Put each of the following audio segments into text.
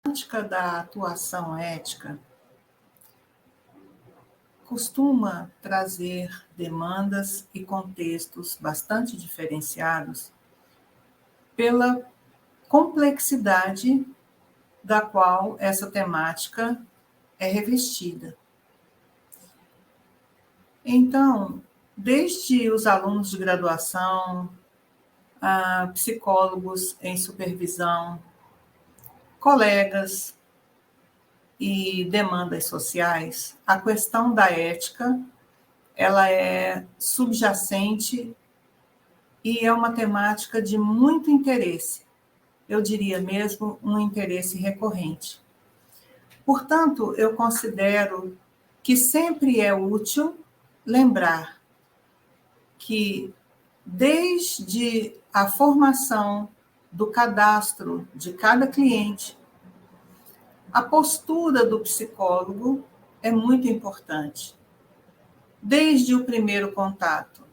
prática da atuação ética costuma trazer demandas e contextos bastante diferenciados pela complexidade da qual essa temática é revestida. Então, desde os alunos de graduação, a psicólogos em supervisão, colegas e demandas sociais, a questão da ética, ela é subjacente e é uma temática de muito interesse, eu diria mesmo um interesse recorrente. Portanto, eu considero que sempre é útil lembrar que, desde a formação do cadastro de cada cliente, a postura do psicólogo é muito importante. Desde o primeiro contato,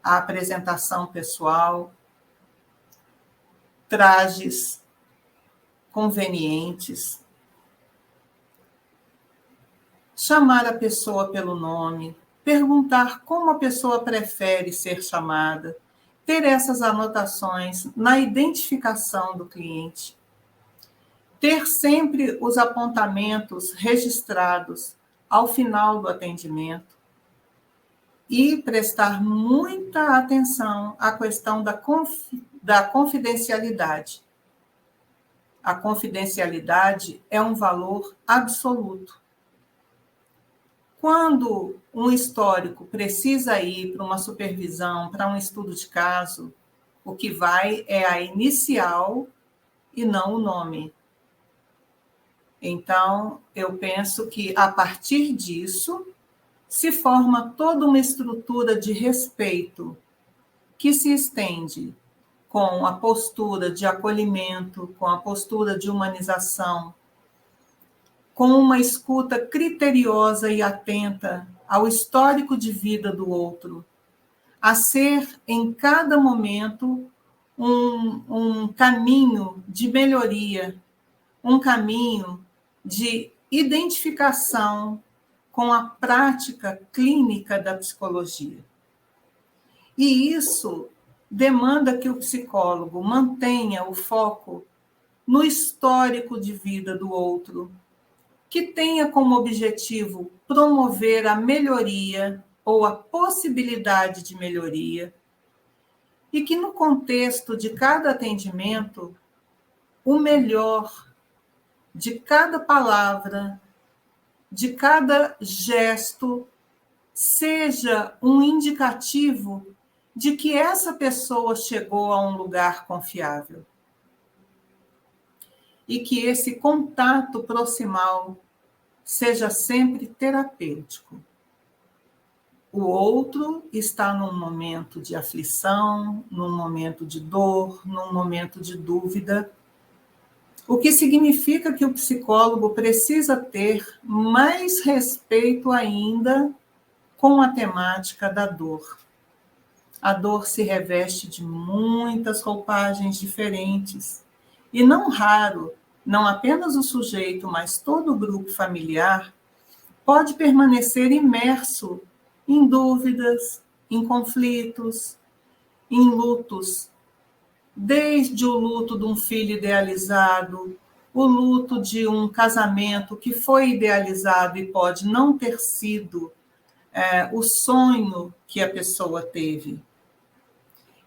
a apresentação pessoal, trajes convenientes, chamar a pessoa pelo nome, perguntar como a pessoa prefere ser chamada, ter essas anotações na identificação do cliente, ter sempre os apontamentos registrados ao final do atendimento e prestar muita atenção à questão da confidencialidade. A confidencialidade é um valor absoluto. Quando um histórico precisa ir para uma supervisão, para um estudo de caso, o que vai é a inicial e não o nome. Então, eu penso que, a partir disso, se forma toda uma estrutura de respeito que se estende com a postura de acolhimento, com a postura de humanização, com uma escuta criteriosa e atenta ao histórico de vida do outro, a ser, em cada momento, um caminho de melhoria, um caminho de identificação com a prática clínica da psicologia. E isso demanda que o psicólogo mantenha o foco no histórico de vida do outro, que tenha como objetivo promover a melhoria ou a possibilidade de melhoria, e que, no contexto de cada atendimento, o melhor de cada palavra, de cada gesto, seja um indicativo de que essa pessoa chegou a um lugar confiável. E que esse contato proximal seja sempre terapêutico. O outro está num momento de aflição, num momento de dor, num momento de dúvida, o que significa que o psicólogo precisa ter mais respeito ainda com a temática da dor. A dor se reveste de muitas roupagens diferentes, e não raro, não apenas o sujeito, mas todo o grupo familiar pode permanecer imerso em dúvidas, em conflitos, em lutos, desde o luto de um filho idealizado, o luto de um casamento que foi idealizado e pode não ter sido o sonho que a pessoa teve.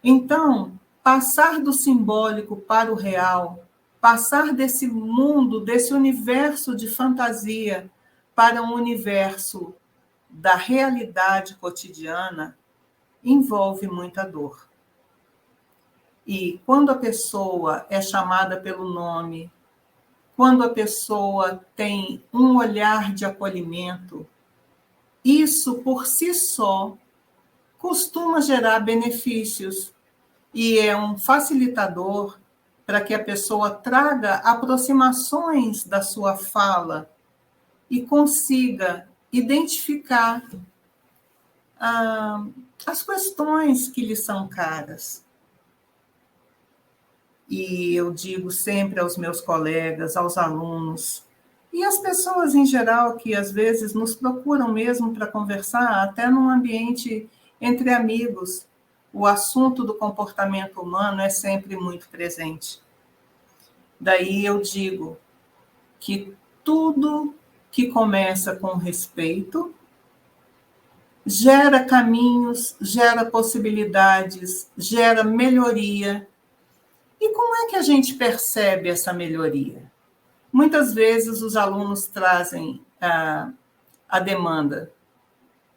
Então, passar do simbólico para o real, passar desse mundo, desse universo de fantasia para um universo da realidade cotidiana, envolve muita dor. E quando a pessoa é chamada pelo nome, quando a pessoa tem um olhar de acolhimento, isso por si só costuma gerar benefícios e é um facilitador para que a pessoa traga aproximações da sua fala e consiga identificar as questões que lhe são caras. E eu digo sempre aos meus colegas, aos alunos, e às pessoas em geral que às vezes nos procuram mesmo para conversar, até num ambiente entre amigos, o assunto do comportamento humano é sempre muito presente. Daí eu digo que tudo que começa com respeito gera caminhos, gera possibilidades, gera melhoria. E como é que a gente percebe essa melhoria? Muitas vezes os alunos trazem a demanda.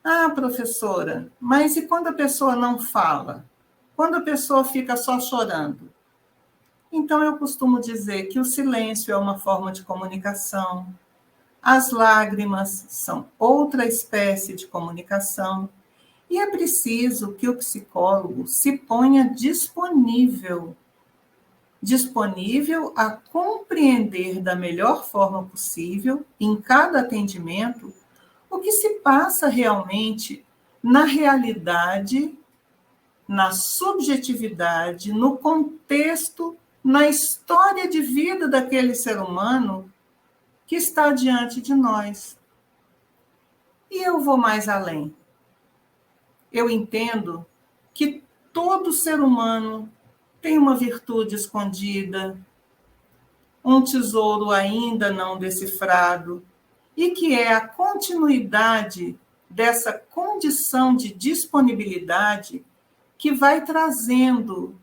Ah, professora, mas e quando a pessoa não fala? Quando a pessoa fica só chorando? Então, eu costumo dizer que o silêncio é uma forma de comunicação, as lágrimas são outra espécie de comunicação, e é preciso que o psicólogo se ponha disponível a compreender da melhor forma possível, em cada atendimento, o que se passa realmente na realidade, na subjetividade, no contexto, na história de vida daquele ser humano que está diante de nós. E eu vou mais além. Eu entendo que todo ser humano tem uma virtude escondida, um tesouro ainda não decifrado, e que é a continuidade dessa condição de disponibilidade que vai trazendo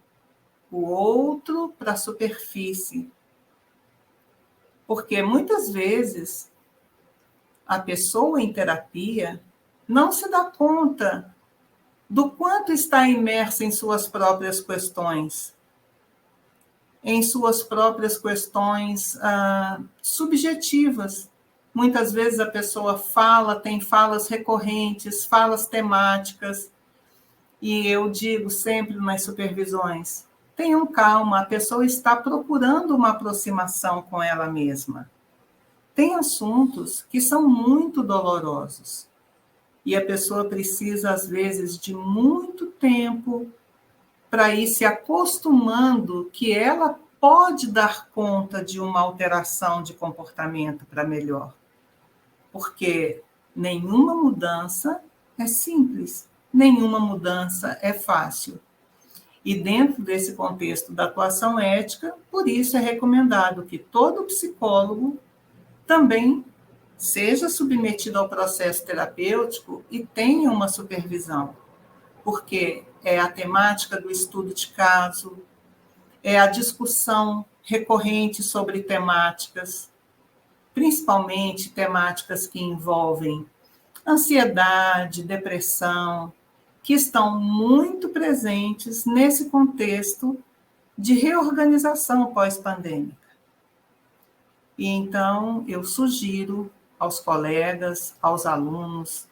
o outro para a superfície. Porque muitas vezes a pessoa em terapia não se dá conta do quanto está imersa em suas próprias questões, subjetivas. Muitas vezes a pessoa fala, tem falas recorrentes, falas temáticas, e eu digo sempre nas supervisões, tenham calma, a pessoa está procurando uma aproximação com ela mesma. Tem assuntos que são muito dolorosos, e a pessoa precisa, às vezes, de muito tempo para ir se acostumando que ela pode dar conta de uma alteração de comportamento para melhor. Porque nenhuma mudança é simples, nenhuma mudança é fácil. E dentro desse contexto da atuação ética, por isso é recomendado que todo psicólogo também seja submetido ao processo terapêutico e tenha uma supervisão, porque é a temática do estudo de caso, é a discussão recorrente sobre temáticas, principalmente temáticas que envolvem ansiedade, depressão, que estão muito presentes nesse contexto de reorganização pós-pandêmica. E então eu sugiro aos colegas, aos alunos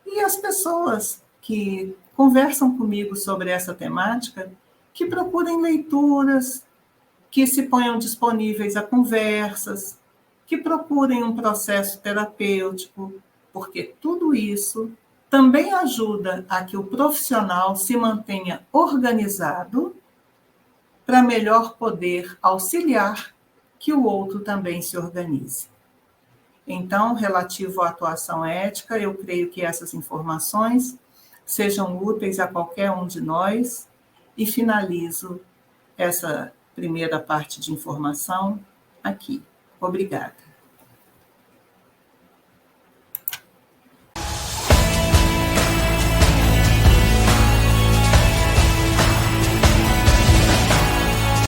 e às pessoas que conversam comigo sobre essa temática, que procurem leituras, que se ponham disponíveis a conversas, que procurem um processo terapêutico, porque tudo isso também ajuda a que o profissional se mantenha organizado para melhor poder auxiliar que o outro também se organize. Então, relativo à atuação ética, eu creio que essas informações sejam úteis a qualquer um de nós e finalizo essa primeira parte de informação aqui. Obrigada.